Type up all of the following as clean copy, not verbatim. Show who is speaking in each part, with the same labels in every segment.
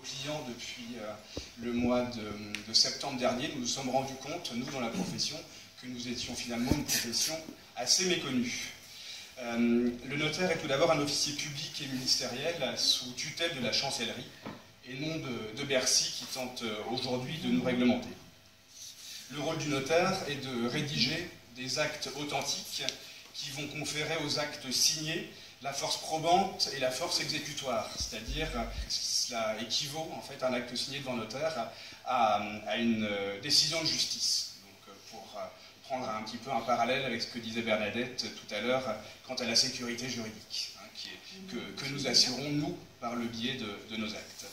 Speaker 1: clients depuis le mois de septembre dernier, nous nous sommes rendus compte, nous dans la profession, que nous étions finalement une profession assez méconnue. Le notaire est tout d'abord un officier public et ministériel sous tutelle de la chancellerie et non de Bercy qui tente aujourd'hui de nous réglementer. Le rôle du notaire est de rédiger des actes authentiques qui vont conférer aux actes signés la force probante et la force exécutoire, c'est-à-dire cela équivaut en fait à un acte signé devant notaire à une décision de justice. Donc, pour prendre un petit peu un parallèle avec ce que disait Bernadette tout à l'heure quant à la sécurité juridique, que nous assurons, nous, par le biais de nos actes,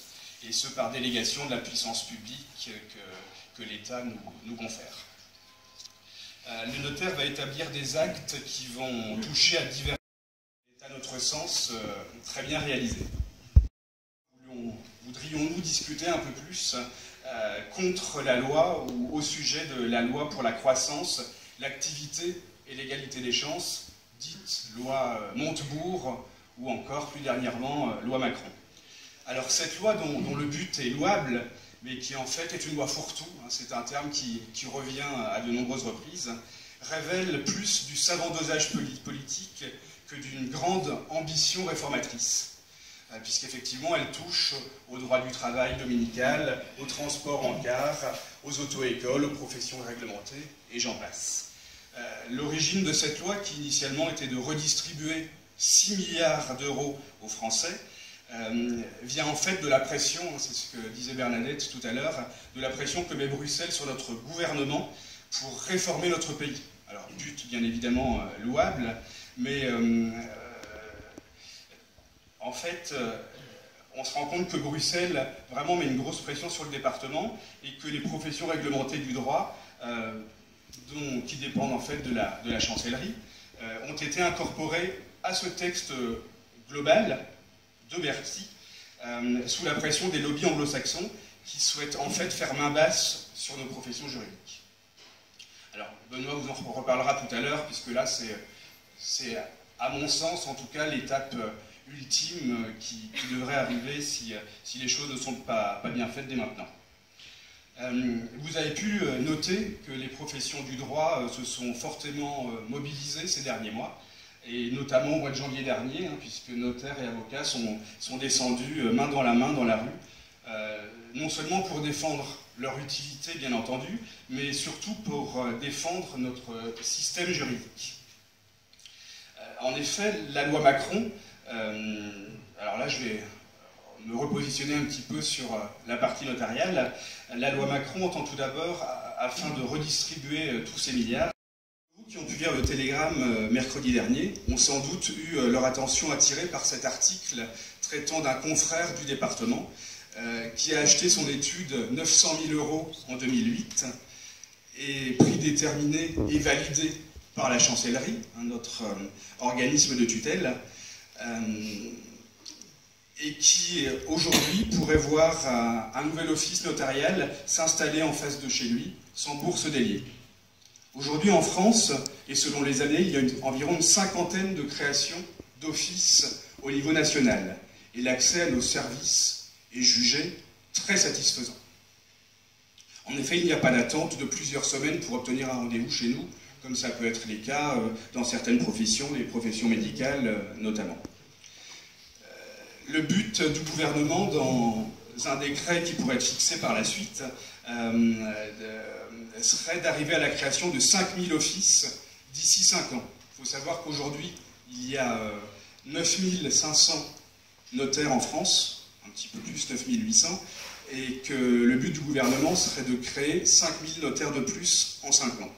Speaker 1: et ce par délégation de la puissance publique que l'État nous confère. Le notaire va établir des actes qui vont toucher à divers à notre sens très bien réalisé. Voudrions-nous discuter un peu plus contre la loi ou au sujet de la loi pour la croissance, l'activité et l'égalité des chances, dite loi Montebourg ou encore plus dernièrement loi Macron. Alors cette loi dont le but est louable, mais qui en fait est une loi fourre-tout, c'est un terme qui revient à de nombreuses reprises, révèle plus du savant dosage politique que d'une grande ambition réformatrice, puisqu'effectivement elle touche au droit du travail dominical, au transport en car, aux auto-écoles, aux professions réglementées, et j'en passe. L'origine de cette loi, qui initialement était de redistribuer 6 milliards d'euros aux Français, vient en fait de la pression, c'est ce que disait Bernadette tout à l'heure, de la pression que met Bruxelles sur notre gouvernement pour réformer notre pays. Alors, but bien évidemment louable, mais en fait, on se rend compte que Bruxelles vraiment met une grosse pression sur le département et que les professions réglementées du droit, qui dépendent en fait de la chancellerie, ont été incorporées à ce texte global de Bercy, sous la pression des lobbies anglo-saxons qui souhaitent en fait faire main basse sur nos professions juridiques. Alors, Benoît vous en reparlera tout à l'heure, puisque là, c'est à mon sens, en tout cas, l'étape ultime qui devrait arriver si les choses ne sont pas bien faites dès maintenant. Vous avez pu noter que les professions du droit se sont fortement mobilisées ces derniers mois, et notamment au mois de janvier dernier, puisque notaires et avocats sont descendus main dans la rue, non seulement pour défendre leur utilité, bien entendu, mais surtout pour défendre notre système juridique. En effet, la loi Macron, alors là je vais me repositionner un petit peu sur la partie notariale, la loi Macron entend tout d'abord, afin de redistribuer tous ces milliards. Vous qui ont pu lire le Télégramme mercredi dernier ont sans doute eu leur attention attirée par cet article traitant d'un confrère du département qui a acheté son étude 900 000 € en 2008 et prix déterminé et validé par la chancellerie, notre organisme de tutelle, et qui aujourd'hui pourrait voir un nouvel office notarial s'installer en face de chez lui, sans bourse déliée. Aujourd'hui en France, et selon les années, il y a environ une cinquantaine de créations d'offices au niveau national, et l'accès à nos services est jugé très satisfaisant. En effet, il n'y a pas d'attente de plusieurs semaines pour obtenir un rendez-vous chez nous, comme ça peut être les cas dans certaines professions, les professions médicales notamment. Le but du gouvernement, dans un décret qui pourrait être fixé par la suite, serait d'arriver à la création de 5000 offices d'ici 5 ans. Il faut savoir qu'aujourd'hui, il y a 9500 notaires en France, un petit peu plus, 9800, et que le but du gouvernement serait de créer 5000 notaires de plus en 5 ans.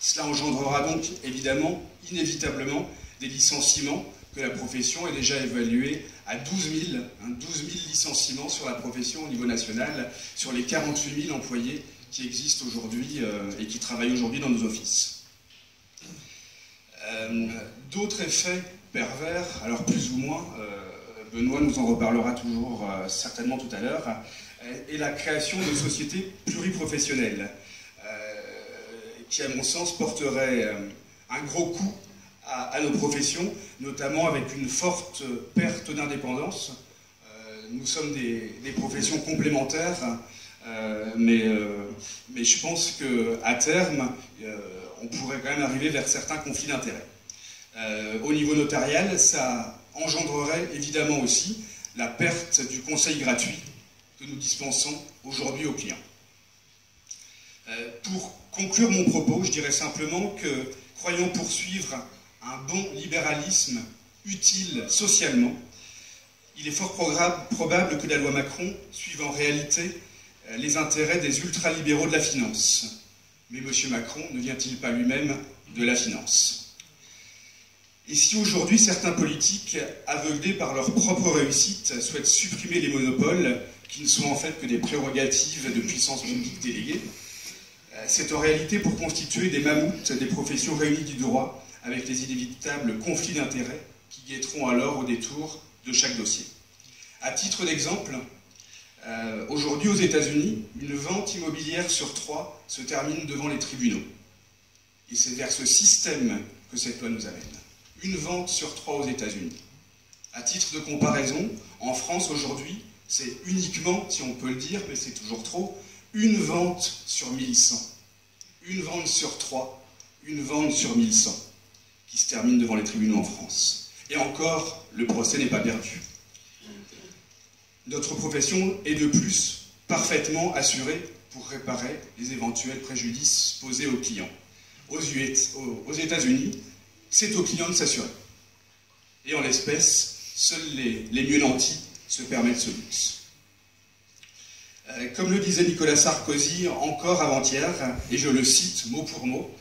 Speaker 1: Cela engendrera donc évidemment, inévitablement, des licenciements que la profession est déjà évaluée à 12 000 licenciements sur la profession au niveau national, sur les 48 000 employés qui existent aujourd'hui et qui travaillent aujourd'hui dans nos offices. D'autres effets pervers, alors plus ou moins, Benoît nous en reparlera toujours certainement tout à l'heure, est la création de sociétés pluriprofessionnelles, qui à mon sens porterait un gros coup à nos professions, notamment avec une forte perte d'indépendance nous sommes des professions complémentaires, mais je pense qu'à terme, on pourrait quand même arriver vers certains conflits d'intérêts. Au niveau notarial, ça engendrerait évidemment aussi la perte du conseil gratuit que nous dispensons aujourd'hui aux clients. Pour conclure mon propos, je dirais simplement que, croyant poursuivre un bon libéralisme utile socialement, il est fort probable que la loi Macron suive en réalité les intérêts des ultralibéraux de la finance. Mais M. Macron ne vient-il pas lui-même de la finance? Et si aujourd'hui certains politiques, aveuglés par leur propre réussite, souhaitent supprimer les monopoles, qui ne sont en fait que des prérogatives de puissance publique déléguée, c'est en réalité pour constituer des mammouths des professions réunies du droit, avec les inévitables conflits d'intérêts qui guetteront alors au détour de chaque dossier. À titre d'exemple, aujourd'hui aux États-Unis, une vente immobilière sur 3 se termine devant les tribunaux. Et c'est vers ce système que cette loi nous amène. Une vente sur 3 aux États-Unis. À titre de comparaison, en France aujourd'hui, c'est uniquement, si on peut le dire, mais c'est toujours trop, une vente sur 1100. Une vente sur 3, une vente sur 1100, qui se termine devant les tribunaux en France. Et encore, le procès n'est pas perdu. Notre profession est de plus parfaitement assurée pour réparer les éventuels préjudices posés aux clients. Aux États-Unis, c'est aux clients de s'assurer. Et en l'espèce, seuls les mieux nantis se permettent ce luxe. Comme le disait Nicolas Sarkozy encore avant-hier, et je le cite mot pour mot,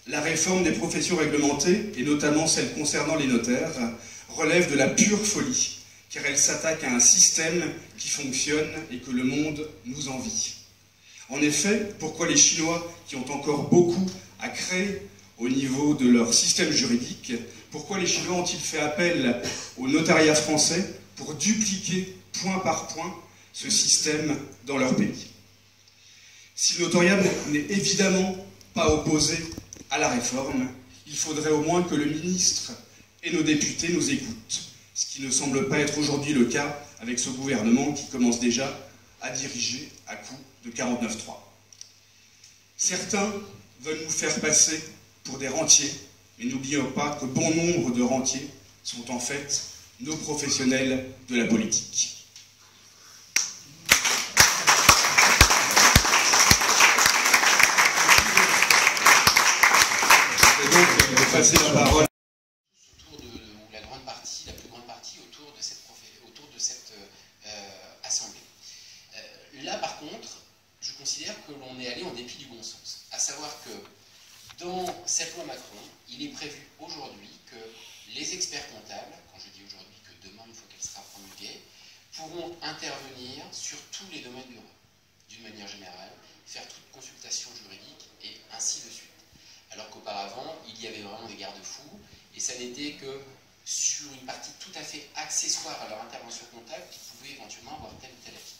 Speaker 1: la réforme des professions réglementées, et notamment celle concernant les notaires, relève de la pure folie, car elle s'attaque à un système qui fonctionne et que le monde nous envie. En effet, pourquoi les Chinois, qui ont encore beaucoup à créer au niveau de leur système juridique, pourquoi les Chinois ont-ils fait appel au notariat français pour dupliquer point par point ce système dans leur pays? Si le notariat n'est évidemment pas opposé à la réforme, il faudrait au moins que le ministre et nos députés nous écoutent, ce qui ne semble pas être aujourd'hui le cas avec ce gouvernement qui commence déjà à diriger à coup de 49.3. Certains veulent nous faire passer pour des rentiers, mais n'oublions pas que bon nombre de rentiers sont en fait nos professionnels de la politique. Et donc, je vais passer la parole.
Speaker 2: La plus grande partie autour de cette assemblée. Là, par contre, je considère que l'on est allé en dépit du bon sens. À savoir que dans cette loi Macron, il est prévu aujourd'hui que les experts comptables, quand je dis aujourd'hui que demain, une fois qu'elle sera promulguée, pourront intervenir sur tous les domaines du droit, d'une manière générale, faire toute consultation juridique et ainsi de suite. Alors qu'auparavant, il y avait vraiment des garde-fous et ça n'était que sur une partie tout à fait accessoire à leur intervention comptable qui pouvait éventuellement avoir tel ou tel avis.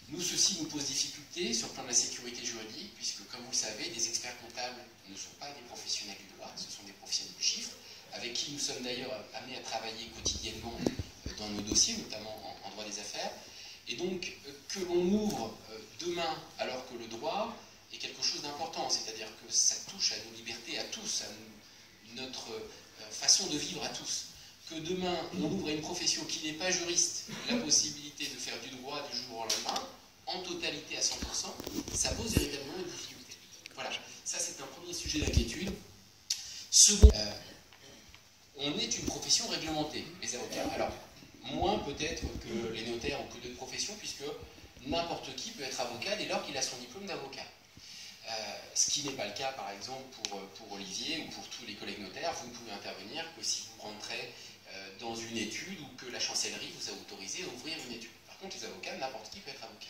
Speaker 2: Nous, ceci nous pose difficulté sur le plan de la sécurité juridique, puisque, comme vous le savez, des experts comptables ne sont pas des professionnels du droit, ce sont des professionnels du chiffre, avec qui nous sommes d'ailleurs amenés à travailler quotidiennement dans nos dossiers, notamment en droit des affaires. Et donc, que l'on ouvre demain, alors que le droit est quelque chose d'important, c'est-à-dire que ça touche à nos libertés, à tous, à notre façon de vivre à tous. Que demain, on ouvre à une profession qui n'est pas juriste la possibilité de faire du droit du jour au lendemain, en totalité à 100%, ça pose véritablement une difficulté. Voilà, ça c'est un premier sujet d'inquiétude. Second, on est une profession réglementée, les avocats. Alors, moins peut-être que les notaires ou que d'autres professions, puisque n'importe qui peut être avocat dès lors qu'il a son diplôme d'avocat. Ce qui n'est pas le cas, par exemple, pour Olivier ou pour tous les collègues notaires. Vous ne pouvez intervenir que si vous rentrez dans une étude ou que la chancellerie vous a autorisé à ouvrir une étude. Par contre, les avocats, n'importe qui peut être avocat.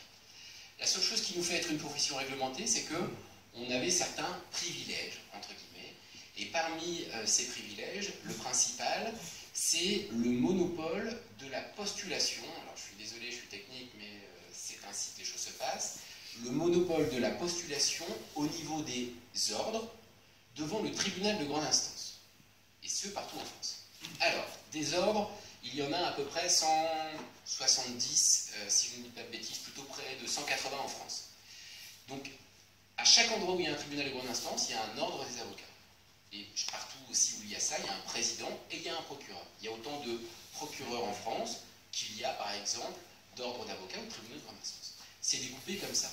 Speaker 2: La seule chose qui nous fait être une profession réglementée, c'est qu'on avait certains privilèges, entre guillemets, et parmi ces privilèges, le principal, c'est le monopole de la postulation. Alors, je suis désolé, je suis technique, mais c'est ainsi que les choses se passent. Le monopole de la postulation au niveau des ordres devant le tribunal de grande instance. Et ce, partout en France. Alors, des ordres, il y en a à peu près 170, si je ne dis pas de bêtises, plutôt près de 180 en France. Donc, à chaque endroit où il y a un tribunal de grande instance, il y a un ordre des avocats. Et partout aussi où il y a ça, il y a un président et il y a un procureur. Il y a autant de procureurs en France qu'il y a, par exemple, d'ordres d'avocats ou de tribunaux de grande instance. C'est découpé comme ça.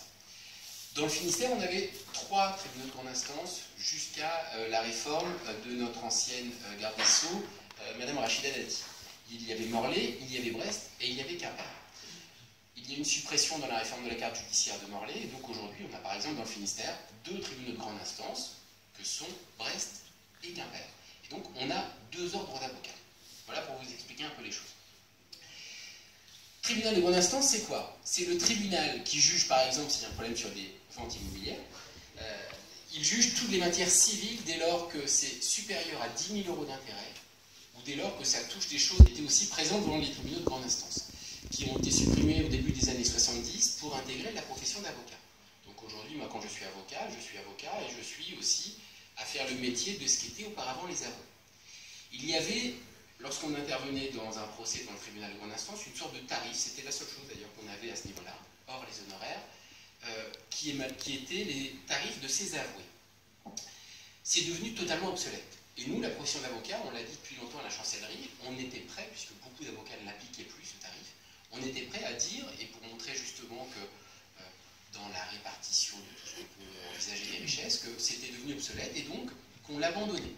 Speaker 2: Dans le Finistère, on avait 3 tribunaux de grande instance jusqu'à la réforme de notre ancienne garde des Sceaux, Madame Rachida Dati. Il y avait Morlaix, il y avait Brest et il y avait Quimper. Il y a une suppression dans la réforme de la carte judiciaire de Morlaix, et donc aujourd'hui, on a par exemple dans le Finistère 2 tribunaux de grande instance que sont Brest et Quimper. Et donc on a 2 ordres d'avocats. Voilà pour vous expliquer un peu les choses. Tribunal de grande instance, c'est quoi? C'est le tribunal qui juge, par exemple, s'il y a un problème sur des ventes immobilières, il juge toutes les matières civiles dès lors que c'est supérieur à 10 000 € d'intérêt, ou dès lors que ça touche des choses qui étaient aussi présentes dans les tribunaux de grande instance, qui ont été supprimés au début des années 70 pour intégrer la profession d'avocat. Donc aujourd'hui, moi, quand je suis avocat et je suis aussi à faire le métier de ce qu'étaient auparavant les avocats. Il y avait, lorsqu'on intervenait dans un procès dans le tribunal de grande instance, une sorte de tarif, c'était la seule chose d'ailleurs qu'on avait à ce niveau-là, hors les honoraires, qui étaient les tarifs de ces avoués. C'est devenu totalement obsolète. Et nous, la profession d'avocat, on l'a dit depuis longtemps à la chancellerie, on était prêt, puisque beaucoup d'avocats ne l'appliquaient plus, ce tarif, on était prêt à dire, et pour montrer justement que dans la répartition de tout ce qu'on peut envisager des richesses, que c'était devenu obsolète, et donc qu'on l'abandonnait.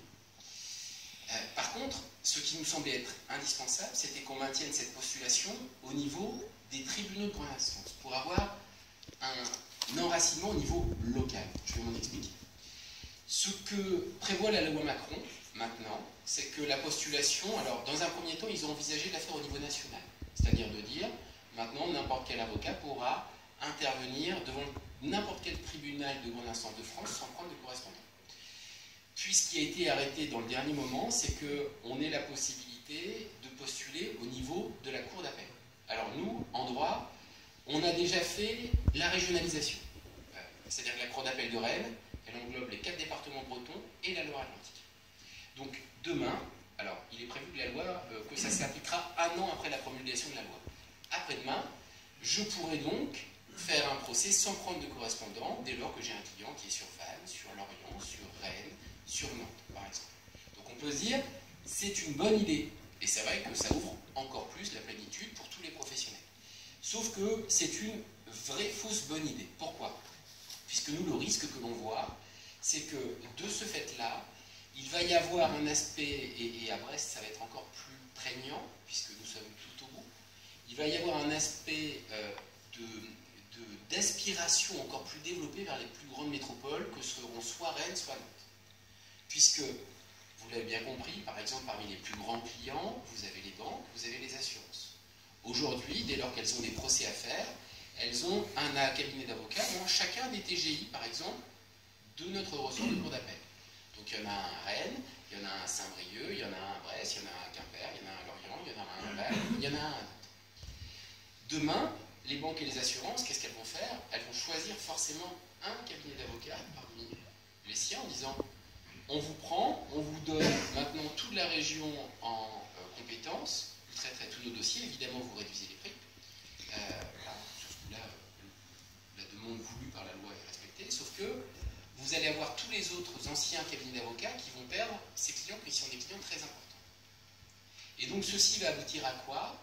Speaker 2: Par contre, ce qui nous semblait être indispensable, c'était qu'on maintienne cette postulation au niveau des tribunaux de grande instance, pour avoir un enracinement au niveau local. Je vais m'en expliquer. Ce que prévoit la loi Macron, maintenant, c'est que la postulation, alors dans un premier temps, ils ont envisagé de la faire au niveau national. C'est-à-dire de dire, maintenant, n'importe quel avocat pourra intervenir devant n'importe quel tribunal de grande instance de France sans prendre de correspondant. Puis ce qui a été arrêté dans le dernier moment, c'est qu'on ait la possibilité de postuler au niveau de la cour d'appel. Alors nous, en droit, on a déjà fait la régionalisation. C'est-à-dire que la cour d'appel de Rennes, elle englobe les 4 départements bretons et la Loire-Atlantique. Donc demain, alors il est prévu que la loi, que ça s'appliquera 1 an après la promulgation de la loi. Après-demain, je pourrai donc faire un procès sans prendre de correspondant dès lors que j'ai un client qui est sur Vannes, sur Lorient, sur Rennes, sur Nantes, par exemple. Donc on peut se dire, c'est une bonne idée. Et c'est vrai que ça ouvre encore plus la plénitude pour tous les professionnels. Sauf que c'est une vraie fausse bonne idée. Pourquoi? Puisque nous, le risque que l'on voit, c'est que de ce fait-là, il va y avoir un aspect, et à Brest ça va être encore plus prégnant, puisque nous sommes tout au bout, il va y avoir un aspect d'aspiration encore plus développé vers les plus grandes métropoles que seront soit Rennes, soit Nantes. Puisque, vous l'avez bien compris, par exemple, parmi les plus grands clients, vous avez les banques, vous avez les assurances. Aujourd'hui, dès lors qu'elles ont des procès à faire, elles ont un cabinet d'avocats dans chacun des TGI, par exemple, de notre ressort de cour d'appel. Donc il y en a un à Rennes, il y en a un à Saint-Brieuc, il y en a un à Brest, il y en a un à Quimper, il y en a un à Lorient, il y en a un à Laval, il y en a un à Nantes. Demain, les banques et les assurances, qu'est-ce qu'elles vont faire? Elles vont choisir forcément un cabinet d'avocats parmi les siens en disant on vous prend, on vous donne maintenant toute la région en compétences, vous traiterez tous nos dossiers, évidemment vous réduisez les prix. Là, la demande voulue par la loi est respectée, sauf que vous allez avoir tous les autres anciens cabinets d'avocats qui vont perdre ces clients qui sont des clients très importants. Et donc ceci va aboutir à quoi?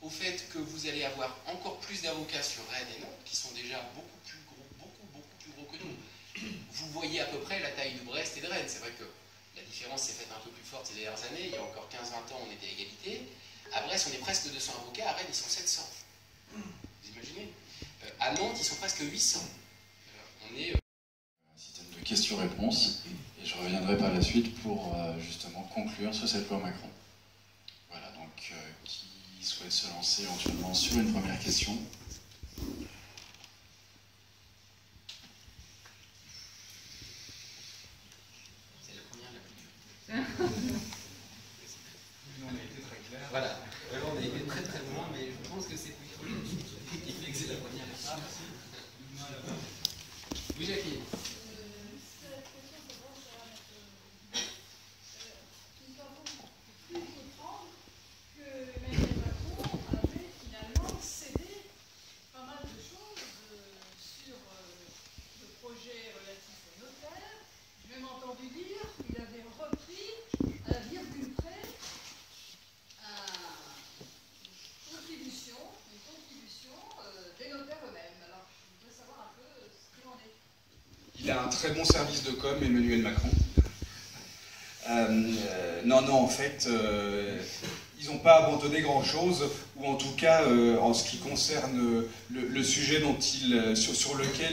Speaker 2: Au fait que vous allez avoir encore plus d'avocats sur Rennes et Nantes, qui sont déjà beaucoup plus gros que nous. Vous voyez à peu près la taille de Brest et de Rennes. C'est vrai que la différence s'est faite un peu plus forte ces dernières années. Il y a encore 15-20 ans, on était à égalité. À Brest, on est presque 200 avocats. À Rennes, ils sont 700. Vous imaginez? À Nantes, ils sont presque 800. On est...
Speaker 3: Un système de questions-réponses. Et je reviendrai par la suite pour justement conclure sur cette loi Macron. Voilà, donc qui souhaite se lancer éventuellement sur une première question?
Speaker 2: C'est la première la plus dure.
Speaker 1: On a été très clair.
Speaker 2: Voilà, on a été très très loin, mais je pense que c'est plutôt qui fait que c'est la première étape. Oui, Jacqueline.
Speaker 4: Nous avons pu comprendre que
Speaker 1: un très bon service de com, Emmanuel Macron. Non, en fait, ils n'ont pas abandonné grand-chose, ou en tout cas, en ce qui concerne le sujet sur lequel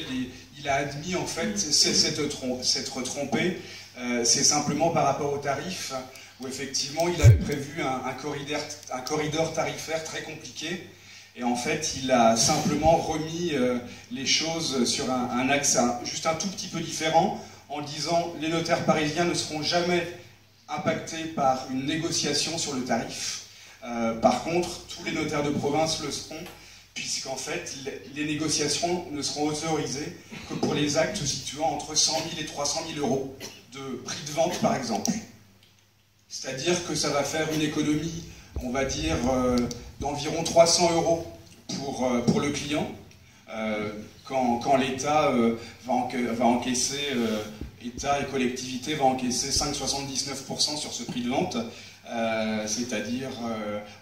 Speaker 1: il a admis, en fait, s'être trompé, c'est simplement par rapport aux tarifs, où effectivement, il avait prévu un corridor tarifaire très compliqué, et en fait, il a simplement remis les choses sur un axe juste un tout petit peu différent, en disant les notaires parisiens ne seront jamais impactés par une négociation sur le tarif. Par contre, tous les notaires de province le seront, puisqu'en fait, les négociations ne seront autorisées que pour les actes situant entre 100 000 et 300 000 euros de prix de vente, par exemple. C'est-à-dire que ça va faire une économie, on va dire, d'environ 300 euros pour le client, quand l'État va encaisser, État et collectivité va encaisser 5,79% sur ce prix de vente, c'est-à-dire,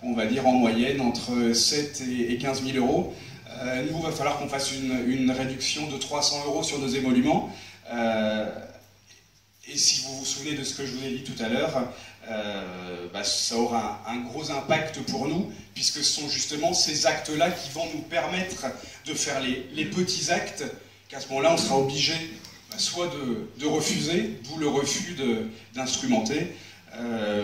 Speaker 1: on va dire en moyenne, entre 7 et 15 000 euros. Nous, il va falloir qu'on fasse une réduction de 300 euros sur nos émoluments. Et si vous vous souvenez de ce que je vous ai dit tout à l'heure, ça aura un gros impact pour nous, puisque ce sont justement ces actes-là qui vont nous permettre de faire les petits actes, qu'à ce moment-là, on sera obligé soit de refuser, d'où le refus d'instrumenter,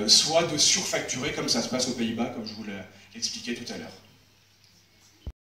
Speaker 1: soit de surfacturer, comme ça se passe aux Pays-Bas, comme je vous l'ai expliqué tout à l'heure.